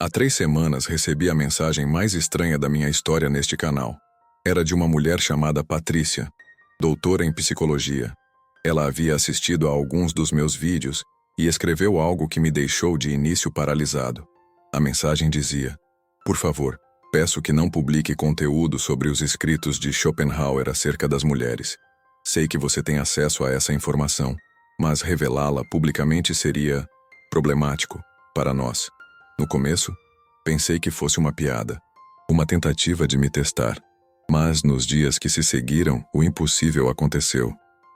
Há 3 semanas recebi a mensagem mais estranha da minha história neste canal. Era de uma mulher chamada Patrícia, doutora em psicologia. Ela havia assistido a alguns dos meus vídeos e escreveu algo que me deixou de início paralisado. A mensagem dizia: por favor, peço que não publique conteúdo sobre os escritos de Schopenhauer acerca das mulheres. Sei que você tem acesso a essa informação, mas revelá-la publicamente seria problemático para nós. No começo, pensei que fosse uma piada, uma tentativa de me testar. Mas nos dias que se seguiram, o impossível aconteceu.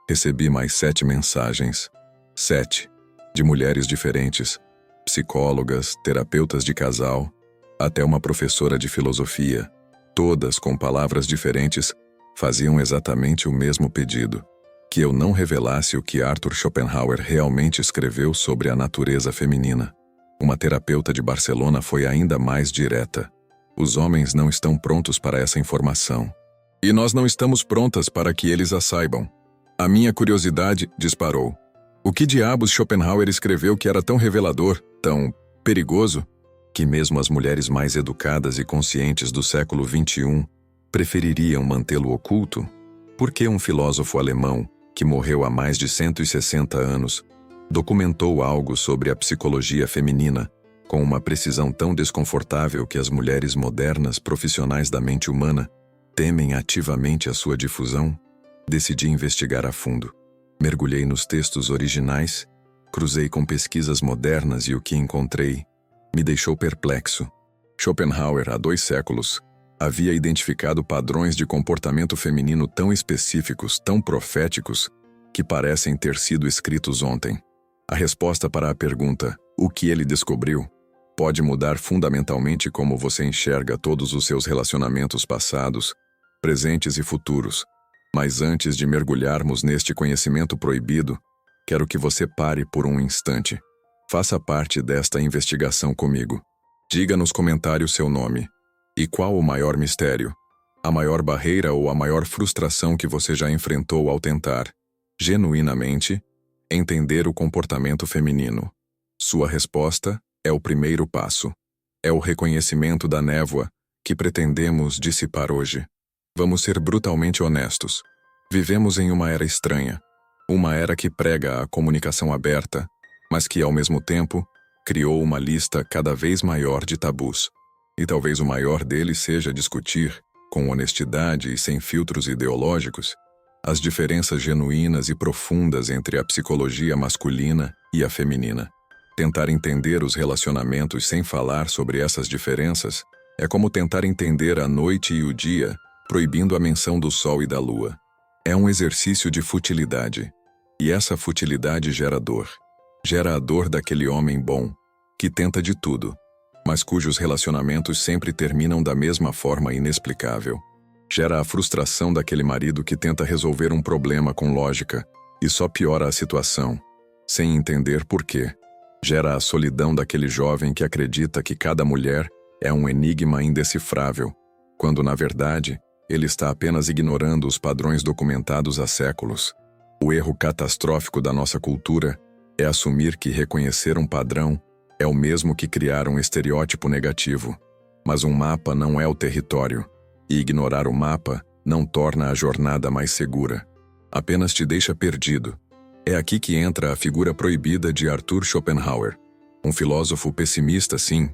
Recebi mais 7 mensagens. 7. De mulheres diferentes, psicólogas, terapeutas de casal, até uma professora de filosofia. Todas, com palavras diferentes, faziam exatamente o mesmo pedido: que eu não revelasse o que Arthur Schopenhauer realmente escreveu sobre a natureza feminina. Uma terapeuta de Barcelona foi ainda mais direta: os homens não estão prontos para essa informação. E nós não estamos prontas para que eles a saibam. A minha curiosidade disparou. O que diabos Schopenhauer escreveu que era tão revelador, tão perigoso, que mesmo as mulheres mais educadas e conscientes do século XXI prefeririam mantê-lo oculto? Por que um filósofo alemão, que morreu há mais de 160 anos, documentou algo sobre a psicologia feminina com uma precisão tão desconfortável que as mulheres modernas profissionais da mente humana temem ativamente a sua difusão? Decidi investigar a fundo. Mergulhei nos textos originais, cruzei com pesquisas modernas e o que encontrei me deixou perplexo. Schopenhauer, há 2 séculos, havia identificado padrões de comportamento feminino tão específicos, tão proféticos, que parecem ter sido escritos ontem. A resposta para a pergunta, o que ele descobriu, pode mudar fundamentalmente como você enxerga todos os seus relacionamentos passados, presentes e futuros. Mas antes de mergulharmos neste conhecimento proibido, quero que você pare por um instante. Faça parte desta investigação comigo. Diga nos comentários seu nome. E qual o maior mistério? A maior barreira ou a maior frustração que você já enfrentou ao tentar, genuinamente, entender o comportamento feminino? Sua resposta é o primeiro passo. É o reconhecimento da névoa que pretendemos dissipar hoje. Vamos ser brutalmente honestos. Vivemos em uma era estranha. Uma era que prega a comunicação aberta, mas que, ao mesmo tempo, criou uma lista cada vez maior de tabus. E talvez o maior deles seja discutir, com honestidade e sem filtros ideológicos, as diferenças genuínas e profundas entre a psicologia masculina e a feminina. Tentar entender os relacionamentos sem falar sobre essas diferenças é como tentar entender a noite e o dia, proibindo a menção do sol e da lua. É um exercício de futilidade. E essa futilidade gera dor. Gera a dor daquele homem bom, que tenta de tudo, mas cujos relacionamentos sempre terminam da mesma forma inexplicável. Gera a frustração daquele marido que tenta resolver um problema com lógica e só piora a situação, sem entender por quê. Gera a solidão daquele jovem que acredita que cada mulher é um enigma indecifrável, quando, na verdade, ele está apenas ignorando os padrões documentados há séculos. O erro catastrófico da nossa cultura é assumir que reconhecer um padrão é o mesmo que criar um estereótipo negativo. Mas um mapa não é o território, e ignorar o mapa não torna a jornada mais segura. Apenas te deixa perdido. É aqui que entra a figura proibida de Arthur Schopenhauer. Um filósofo pessimista, sim,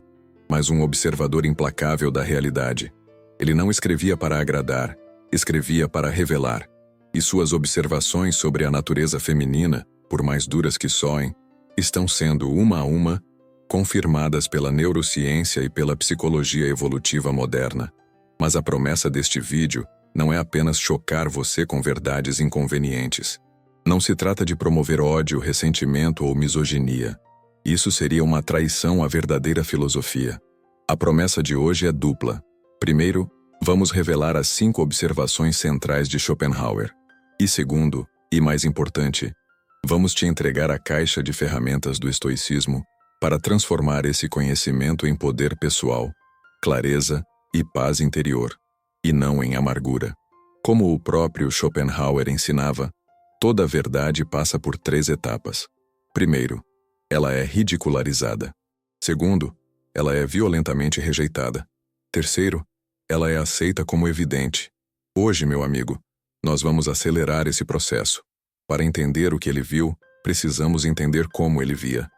mas um observador implacável da realidade. Ele não escrevia para agradar, escrevia para revelar. E suas observações sobre a natureza feminina, por mais duras que soem, estão sendo, uma a uma, confirmadas pela neurociência e pela psicologia evolutiva moderna. Mas a promessa deste vídeo não é apenas chocar você com verdades inconvenientes. Não se trata de promover ódio, ressentimento ou misoginia. Isso seria uma traição à verdadeira filosofia. A promessa de hoje é dupla. Primeiro, vamos revelar as 5 observações centrais de Schopenhauer. E segundo, e mais importante, vamos te entregar a caixa de ferramentas do estoicismo para transformar esse conhecimento em poder pessoal, clareza e paz interior, e não em amargura. Como o próprio Schopenhauer ensinava, toda verdade passa por 3 etapas. Primeiro, ela é ridicularizada. Segundo, ela é violentamente rejeitada. Terceiro, ela é aceita como evidente. Hoje, meu amigo, nós vamos acelerar esse processo. Para entender o que ele viu, precisamos entender como ele via.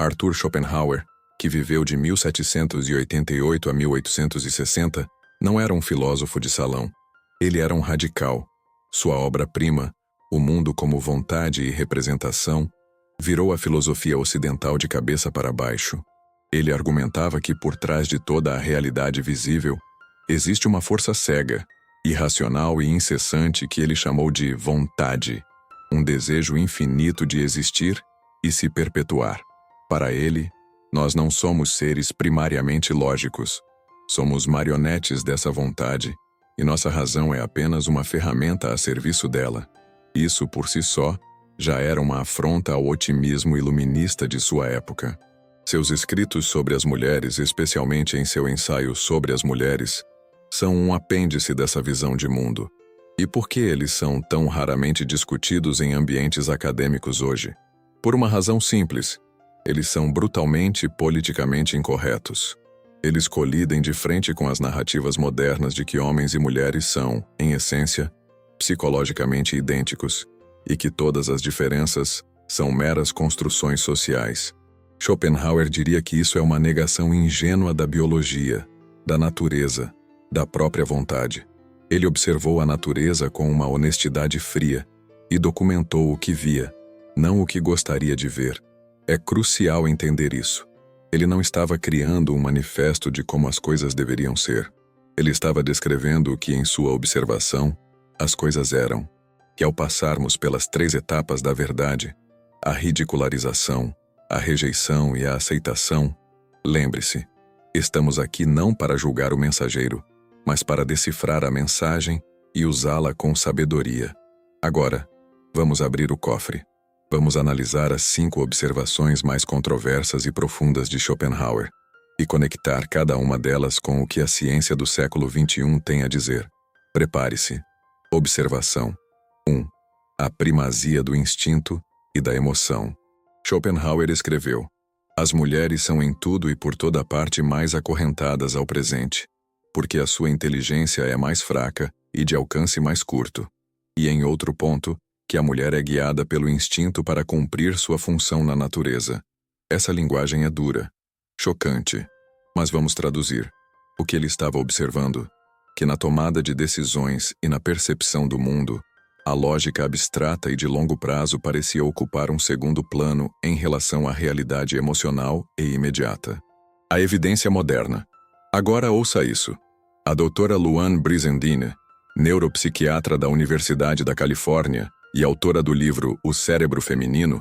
Arthur Schopenhauer, que viveu de 1788 a 1860, não era um filósofo de salão. Ele era um radical. Sua obra-prima, O Mundo como Vontade e Representação, virou a filosofia ocidental de cabeça para baixo. Ele argumentava que por trás de toda a realidade visível, existe uma força cega, irracional e incessante que ele chamou de vontade, um desejo infinito de existir e se perpetuar. Para ele, nós não somos seres primariamente lógicos. Somos marionetes dessa vontade, e nossa razão é apenas uma ferramenta a serviço dela. Isso, por si só, já era uma afronta ao otimismo iluminista de sua época. Seus escritos sobre as mulheres, especialmente em seu ensaio Sobre as Mulheres, são um apêndice dessa visão de mundo. E por que eles são tão raramente discutidos em ambientes acadêmicos hoje? Por uma razão simples: eles são brutalmente politicamente incorretos. Eles colidem de frente com as narrativas modernas de que homens e mulheres são, em essência, psicologicamente idênticos, e que todas as diferenças são meras construções sociais. Schopenhauer diria que isso é uma negação ingênua da biologia, da natureza, da própria vontade. Ele observou a natureza com uma honestidade fria e documentou o que via, não o que gostaria de ver. É crucial entender isso. Ele não estava criando um manifesto de como as coisas deveriam ser. Ele estava descrevendo o que, em sua observação, as coisas eram. E ao passarmos pelas 3 etapas da verdade, a ridicularização, a rejeição e a aceitação, lembre-se, estamos aqui não para julgar o mensageiro, mas para decifrar a mensagem e usá-la com sabedoria. Agora, vamos abrir o cofre. Vamos analisar as 5 observações mais controversas e profundas de Schopenhauer e conectar cada uma delas com o que a ciência do século XXI tem a dizer. Prepare-se. Observação 1. A primazia do instinto e da emoção. Schopenhauer escreveu: as mulheres são em tudo e por toda parte mais acorrentadas ao presente, porque a sua inteligência é mais fraca e de alcance mais curto. E em outro ponto, que a mulher é guiada pelo instinto para cumprir sua função na natureza. Essa linguagem é dura, chocante, mas vamos traduzir. O que ele estava observando? Que na tomada de decisões e na percepção do mundo, a lógica abstrata e de longo prazo parecia ocupar um segundo plano em relação à realidade emocional e imediata. A evidência moderna. Agora ouça isso. A doutora Luann Brizendine, neuropsiquiatra da Universidade da Califórnia e autora do livro O Cérebro Feminino,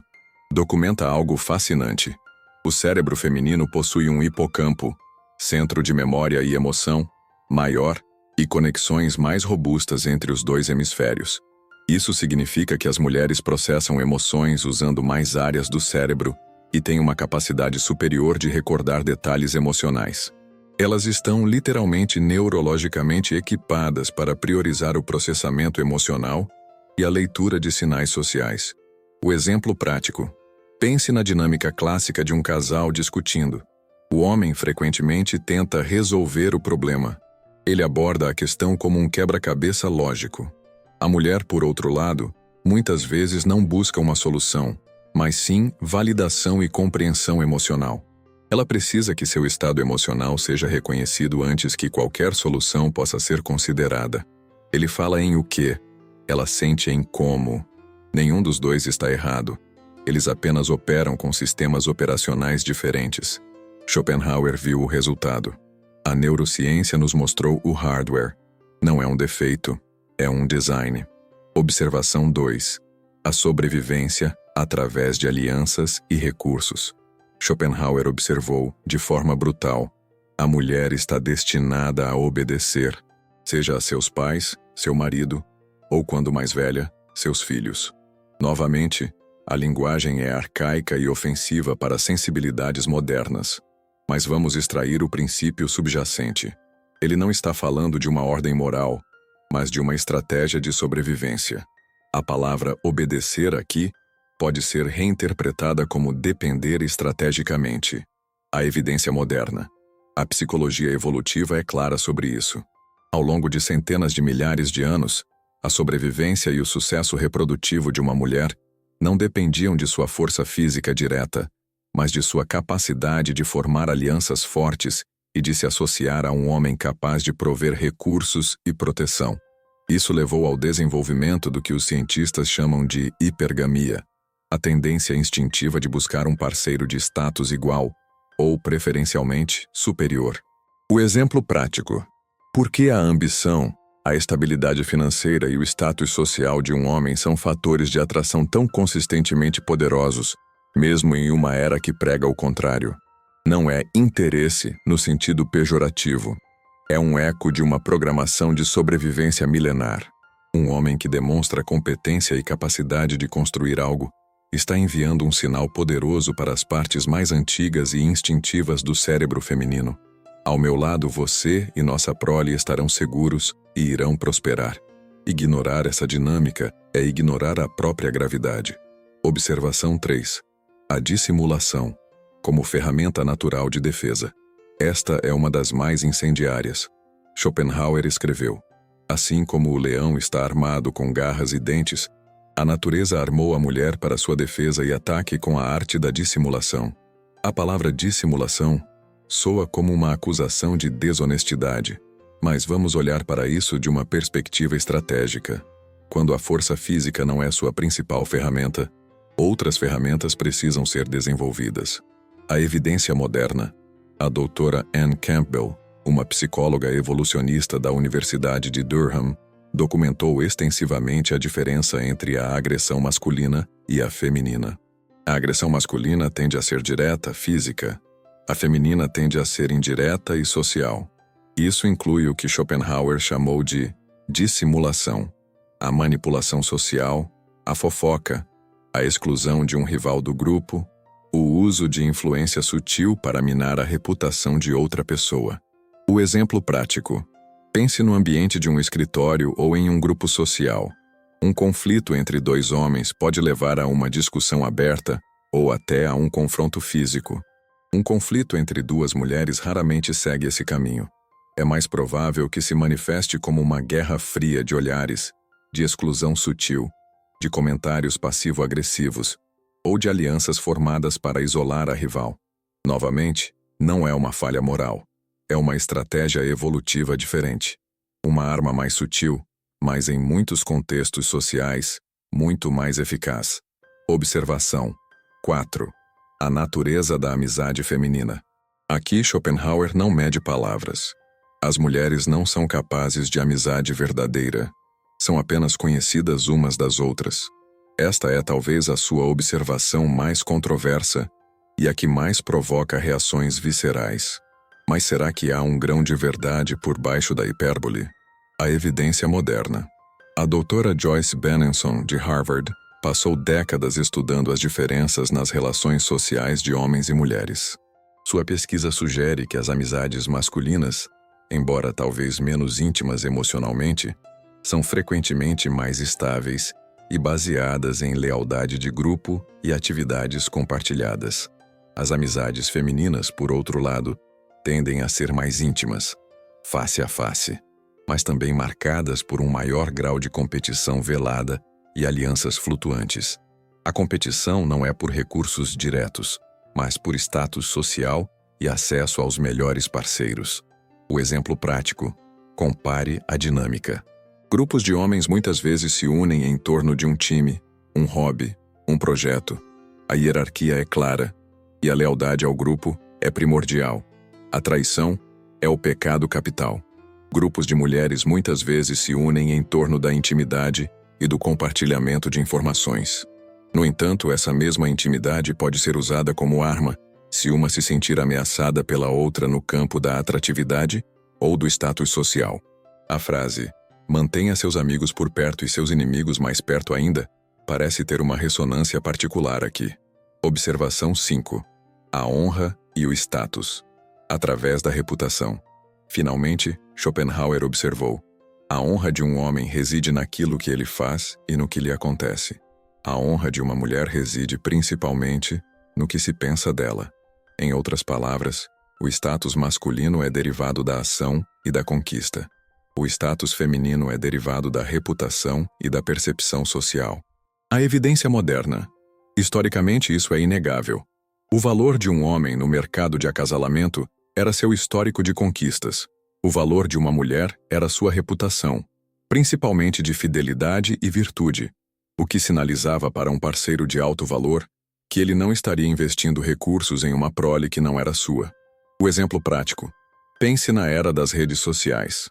documenta algo fascinante. O cérebro feminino possui um hipocampo, centro de memória e emoção, maior e conexões mais robustas entre os 2 hemisférios. Isso significa que as mulheres processam emoções usando mais áreas do cérebro e têm uma capacidade superior de recordar detalhes emocionais. Elas estão literalmente neurologicamente equipadas para priorizar o processamento emocional e a leitura de sinais sociais. O exemplo prático. Pense na dinâmica clássica de um casal discutindo. O homem frequentemente tenta resolver o problema. Ele aborda a questão como um quebra-cabeça lógico. A mulher, por outro lado, muitas vezes não busca uma solução, mas sim validação e compreensão emocional. Ela precisa que seu estado emocional seja reconhecido antes que qualquer solução possa ser considerada. Ele fala em o que, ela sente em como. Nenhum dos 2 está errado. Eles apenas operam com sistemas operacionais diferentes. Schopenhauer viu o resultado. A neurociência nos mostrou o hardware. Não é um defeito, é um design. Observação 2. A sobrevivência através de alianças e recursos. Schopenhauer observou, de forma brutal, a mulher está destinada a obedecer, seja a seus pais, seu marido, ou quando mais velha, seus filhos. Novamente, a linguagem é arcaica e ofensiva para sensibilidades modernas. Mas vamos extrair o princípio subjacente. Ele não está falando de uma ordem moral, mas de uma estratégia de sobrevivência. A palavra obedecer aqui pode ser reinterpretada como depender estrategicamente. A evidência moderna. A psicologia evolutiva é clara sobre isso. Ao longo de centenas de milhares de anos, a sobrevivência e o sucesso reprodutivo de uma mulher não dependiam de sua força física direta, mas de sua capacidade de formar alianças fortes e de se associar a um homem capaz de prover recursos e proteção. Isso levou ao desenvolvimento do que os cientistas chamam de hipergamia, a tendência instintiva de buscar um parceiro de status igual, ou, preferencialmente, superior. O exemplo prático. Por que a ambição, a estabilidade financeira e o status social de um homem são fatores de atração tão consistentemente poderosos, mesmo em uma era que prega o contrário? Não é interesse no sentido pejorativo. É um eco de uma programação de sobrevivência milenar. Um homem que demonstra competência e capacidade de construir algo está enviando um sinal poderoso para as partes mais antigas e instintivas do cérebro feminino. Ao meu lado, você e nossa prole estarão seguros e irão prosperar. Ignorar essa dinâmica é ignorar a própria gravidade. Observação 3. A dissimulação, como ferramenta natural de defesa. Esta é uma das mais incendiárias. Schopenhauer escreveu: assim como o leão está armado com garras e dentes, a natureza armou a mulher para sua defesa e ataque com a arte da dissimulação. A palavra dissimulação soa como uma acusação de desonestidade, mas vamos olhar para isso de uma perspectiva estratégica. Quando a força física não é sua principal ferramenta, outras ferramentas precisam ser desenvolvidas. A evidência moderna. A doutora Anne Campbell, uma psicóloga evolucionista da Universidade de Durham, documentou extensivamente a diferença entre a agressão masculina e a feminina. A agressão masculina tende a ser direta, física. A feminina tende a ser indireta e social. Isso inclui o que Schopenhauer chamou de dissimulação, a manipulação social, a fofoca, a exclusão de um rival do grupo, o uso de influência sutil para minar a reputação de outra pessoa. O exemplo prático. Pense no ambiente de um escritório ou em um grupo social. Um conflito entre dois homens pode levar a uma discussão aberta ou até a um confronto físico. Um conflito entre duas mulheres raramente segue esse caminho. É mais provável que se manifeste como uma guerra fria de olhares, de exclusão sutil, de comentários passivo-agressivos, ou de alianças formadas para isolar a rival. Novamente, não é uma falha moral. É uma estratégia evolutiva diferente. Uma arma mais sutil, mas em muitos contextos sociais, muito mais eficaz. Observação 4. A natureza da amizade feminina. Aqui Schopenhauer não mede palavras. As mulheres não são capazes de amizade verdadeira. São apenas conhecidas umas das outras. Esta é talvez a sua observação mais controversa e a que mais provoca reações viscerais. Mas será que há um grão de verdade por baixo da hipérbole? A evidência moderna. A doutora Joyce Benenson, de Harvard, passou décadas estudando as diferenças nas relações sociais de homens e mulheres. Sua pesquisa sugere que as amizades masculinas, embora talvez menos íntimas emocionalmente, são frequentemente mais estáveis e baseadas em lealdade de grupo e atividades compartilhadas. As amizades femininas, por outro lado, tendem a ser mais íntimas, face a face, mas também marcadas por um maior grau de competição velada e alianças flutuantes. A competição não é por recursos diretos, mas por status social e acesso aos melhores parceiros. O exemplo prático. Compare a dinâmica. Grupos de homens muitas vezes se unem em torno de um time, um hobby, um projeto. A hierarquia é clara e a lealdade ao grupo é primordial. A traição é o pecado capital. Grupos de mulheres muitas vezes se unem em torno da intimidade e do compartilhamento de informações. No entanto, essa mesma intimidade pode ser usada como arma se uma se sentir ameaçada pela outra no campo da atratividade ou do status social. A frase "mantenha seus amigos por perto e seus inimigos mais perto ainda" parece ter uma ressonância particular aqui. Observação 5. A honra e o status. Através da reputação. Finalmente, Schopenhauer observou: a honra de um homem reside naquilo que ele faz e no que lhe acontece. A honra de uma mulher reside principalmente no que se pensa dela. Em outras palavras, O status masculino é derivado da ação e da conquista. O status feminino é derivado da reputação e da percepção social. A evidência moderna. Historicamente, isso é inegável. O valor de um homem no mercado de acasalamento era seu histórico de conquistas. O valor de uma mulher era sua reputação, principalmente de fidelidade e virtude, o que sinalizava para um parceiro de alto valor que ele não estaria investindo recursos em uma prole que não era sua. O exemplo prático. Pense na era das redes sociais.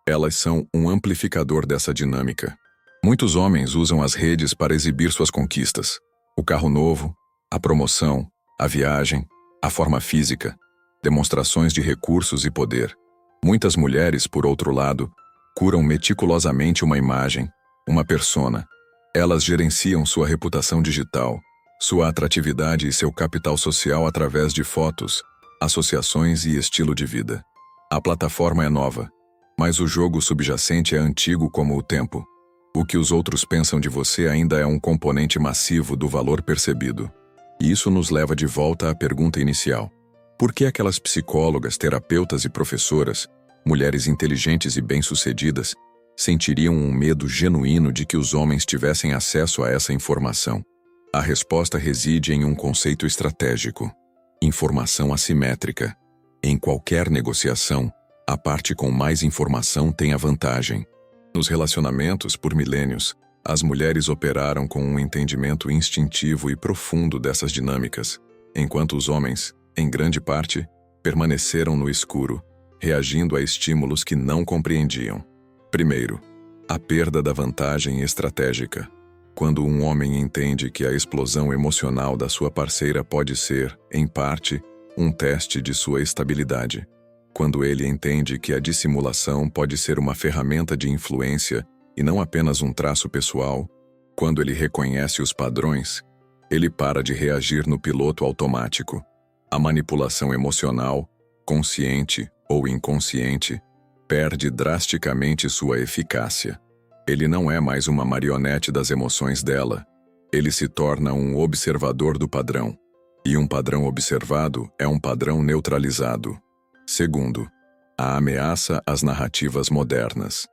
Elas são um amplificador dessa dinâmica. Muitos homens usam as redes para exibir suas conquistas. O carro novo, a promoção, a viagem, a forma física, demonstrações de recursos e poder. Muitas mulheres, por outro lado, curam meticulosamente uma imagem, uma persona. Elas gerenciam sua reputação digital, sua atratividade e seu capital social através de fotos, associações e estilo de vida. A plataforma é nova, mas o jogo subjacente é antigo como o tempo. O que os outros pensam de você ainda é um componente massivo do valor percebido. E isso nos leva de volta à pergunta inicial. Por que aquelas psicólogas, terapeutas e professoras, mulheres inteligentes e bem-sucedidas, sentiriam um medo genuíno de que os homens tivessem acesso a essa informação? A resposta reside em um conceito estratégico: informação assimétrica. Em qualquer negociação, a parte com mais informação tem a vantagem. Nos relacionamentos, por milênios, as mulheres operaram com um entendimento instintivo e profundo dessas dinâmicas, enquanto os homens, em grande parte, permaneceram no escuro, reagindo a estímulos que não compreendiam. Primeiro, a perda da vantagem estratégica. Quando um homem entende que a explosão emocional da sua parceira pode ser, em parte, um teste de sua estabilidade. Quando ele entende que a dissimulação pode ser uma ferramenta de influência e não apenas um traço pessoal, quando ele reconhece os padrões, ele para de reagir no piloto automático. A manipulação emocional, consciente ou inconsciente, perde drasticamente sua eficácia. Ele não é mais uma marionete das emoções dela. Ele se torna um observador do padrão. E um padrão observado é um padrão neutralizado. Segundo, a ameaça às narrativas modernas.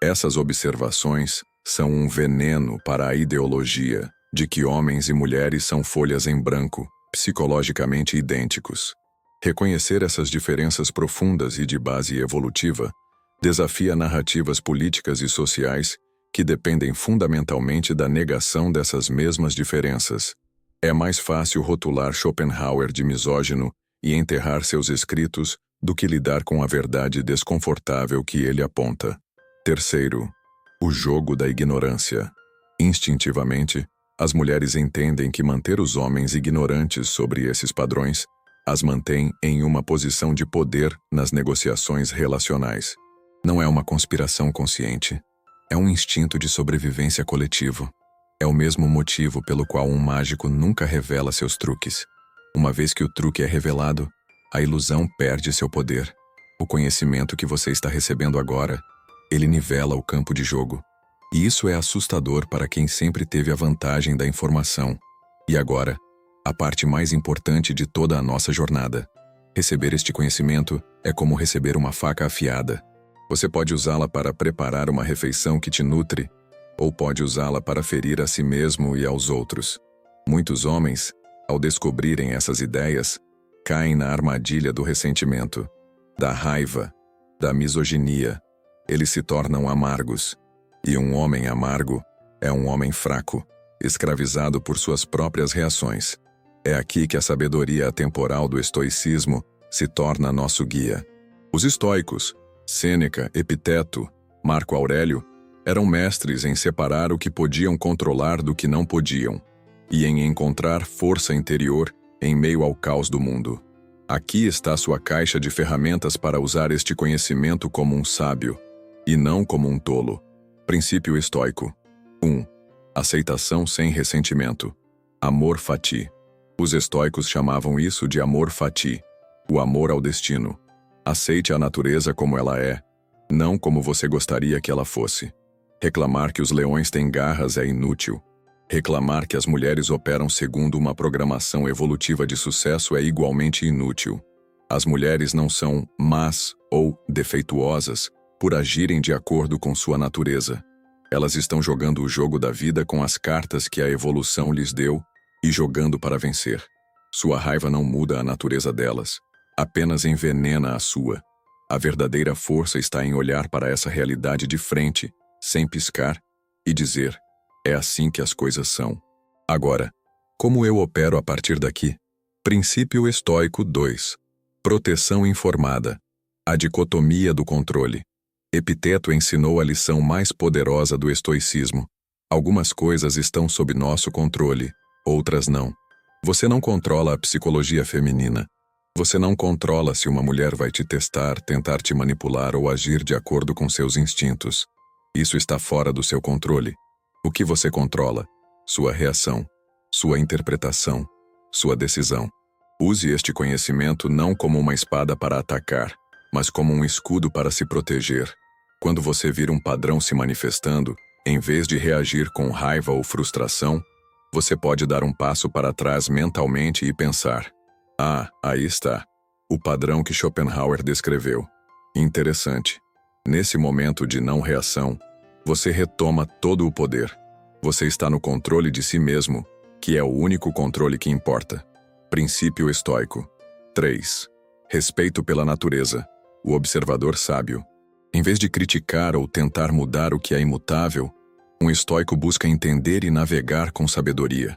Essas observações são um veneno para a ideologia de que homens e mulheres são folhas em branco, psicologicamente idênticos. Reconhecer essas diferenças profundas e de base evolutiva desafia narrativas políticas e sociais que dependem fundamentalmente da negação dessas mesmas diferenças. É mais fácil rotular Schopenhauer de misógino e enterrar seus escritos do que lidar com a verdade desconfortável que ele aponta. Terceiro, o jogo da ignorância. Instintivamente, as mulheres entendem que manter os homens ignorantes sobre esses padrões as mantém em uma posição de poder nas negociações relacionais. Não é uma conspiração consciente. É um instinto de sobrevivência coletivo. É o mesmo motivo pelo qual um mágico nunca revela seus truques. Uma vez que o truque é revelado, a ilusão perde seu poder. O conhecimento que você está recebendo agora, ele nivela o campo de jogo. E isso é assustador para quem sempre teve a vantagem da informação. E agora, a parte mais importante de toda a nossa jornada. Receber este conhecimento é como receber uma faca afiada. Você pode usá-la para preparar uma refeição que te nutre, ou pode usá-la para ferir a si mesmo e aos outros. Muitos homens, ao descobrirem essas ideias, caem na armadilha do ressentimento, da raiva, da misoginia. Eles se tornam amargos. E um homem amargo é um homem fraco, escravizado por suas próprias reações. É aqui que a sabedoria atemporal do estoicismo se torna nosso guia. Os estoicos, Sêneca, Epiteto, Marco Aurélio, eram mestres em separar o que podiam controlar do que não podiam, e em encontrar força interior em meio ao caos do mundo. Aqui está sua caixa de ferramentas para usar este conhecimento como um sábio, e não como um tolo. Princípio estoico. 1. Aceitação sem ressentimento. Amor fati. Os estoicos chamavam isso de amor fati, o amor ao destino. Aceite a natureza como ela é, não como você gostaria que ela fosse. Reclamar que os leões têm garras é inútil. Reclamar que as mulheres operam segundo uma programação evolutiva de sucesso é igualmente inútil. As mulheres não são más ou defeituosas por agirem de acordo com sua natureza. Elas estão jogando o jogo da vida com as cartas que a evolução lhes deu e jogando para vencer. Sua raiva não muda a natureza delas, apenas envenena a sua. A verdadeira força está em olhar para essa realidade de frente, sem piscar, e dizer: é assim que as coisas são. Agora, como eu opero a partir daqui? Princípio estoico 2. Proteção informada. A dicotomia do controle. Epiteto ensinou a lição mais poderosa do estoicismo. Algumas coisas estão sob nosso controle, outras não. Você não controla a psicologia feminina. Você não controla se uma mulher vai te testar, tentar te manipular ou agir de acordo com seus instintos. Isso está fora do seu controle. O que você controla? Sua reação, sua interpretação, sua decisão. Use este conhecimento não como uma espada para atacar, mas como um escudo para se proteger. Quando você vir um padrão se manifestando, em vez de reagir com raiva ou frustração, você pode dar um passo para trás mentalmente e pensar: ah, aí está, o padrão que Schopenhauer descreveu. Interessante. Nesse momento de não reação, você retoma todo o poder. Você está no controle de si mesmo, que é o único controle que importa. Princípio estoico. 3. Respeito pela natureza. O observador sábio. Em vez de criticar ou tentar mudar o que é imutável, um estoico busca entender e navegar com sabedoria.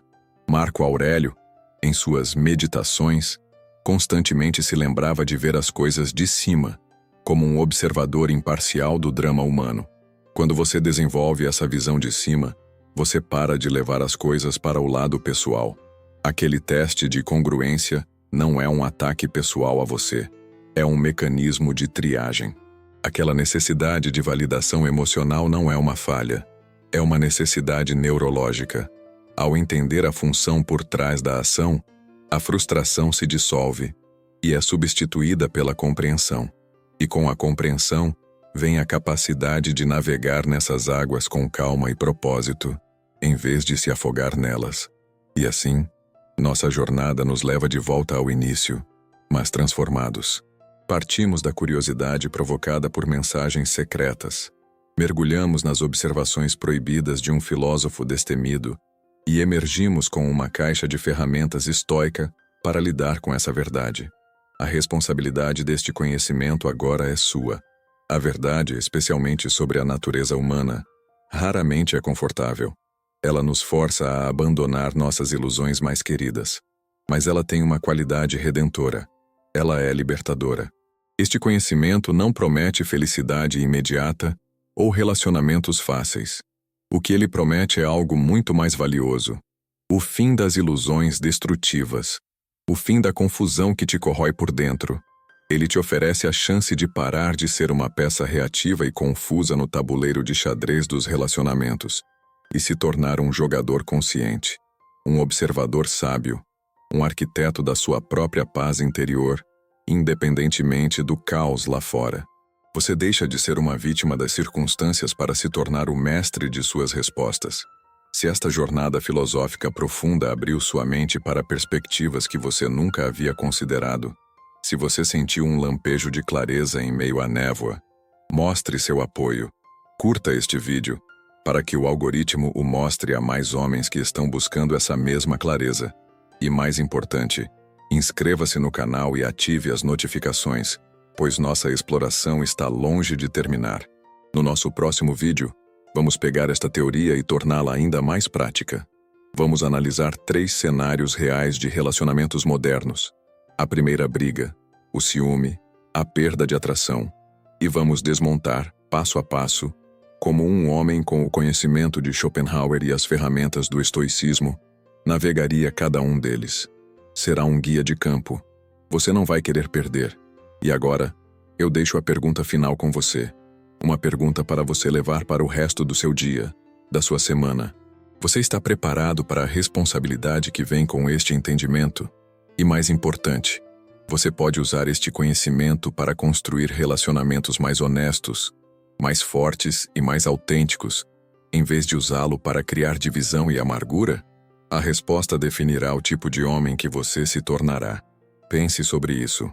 Marco Aurélio, em suas Meditações, constantemente se lembrava de ver as coisas de cima, como um observador imparcial do drama humano. Quando você desenvolve essa visão de cima, você para de levar as coisas para o lado pessoal. Aquele teste de congruência não é um ataque pessoal a você, é um mecanismo de triagem. Aquela necessidade de validação emocional não é uma falha, é uma necessidade neurológica. Ao entender a função por trás da ação, a frustração se dissolve e é substituída pela compreensão. E com a compreensão, vem a capacidade de navegar nessas águas com calma e propósito, em vez de se afogar nelas. E assim, nossa jornada nos leva de volta ao início, mas transformados. Partimos da curiosidade provocada por mensagens secretas. Mergulhamos nas observações proibidas de um filósofo destemido e emergimos com uma caixa de ferramentas estoica para lidar com essa verdade. A responsabilidade deste conhecimento agora é sua. A verdade, especialmente sobre a natureza humana, raramente é confortável. Ela nos força a abandonar nossas ilusões mais queridas. Mas ela tem uma qualidade redentora. Ela é libertadora. Este conhecimento não promete felicidade imediata ou relacionamentos fáceis. O que ele promete é algo muito mais valioso: o fim das ilusões destrutivas, o fim da confusão que te corrói por dentro. Ele te oferece a chance de parar de ser uma peça reativa e confusa no tabuleiro de xadrez dos relacionamentos e se tornar um jogador consciente, um observador sábio, um arquiteto da sua própria paz interior, independentemente do caos lá fora. Você deixa de ser uma vítima das circunstâncias para se tornar o mestre de suas respostas. Se esta jornada filosófica profunda abriu sua mente para perspectivas que você nunca havia considerado, se você sentiu um lampejo de clareza em meio à névoa, mostre seu apoio. Curta este vídeo, para que o algoritmo o mostre a mais homens que estão buscando essa mesma clareza. E mais importante, inscreva-se no canal e ative as notificações, pois nossa exploração está longe de terminar. No nosso próximo vídeo, vamos pegar esta teoria e torná-la ainda mais prática. Vamos analisar 3 cenários reais de relacionamentos modernos. A primeira briga, o ciúme, a perda de atração. E vamos desmontar, passo a passo, como um homem com o conhecimento de Schopenhauer e as ferramentas do estoicismo navegaria cada um deles. Será um guia de campo. Você não vai querer perder. E agora, eu deixo a pergunta final com você. Uma pergunta para você levar para o resto do seu dia, da sua semana. Você está preparado para a responsabilidade que vem com este entendimento? E mais importante, você pode usar este conhecimento para construir relacionamentos mais honestos, mais fortes e mais autênticos, em vez de usá-lo para criar divisão e amargura? A resposta definirá o tipo de homem que você se tornará. Pense sobre isso.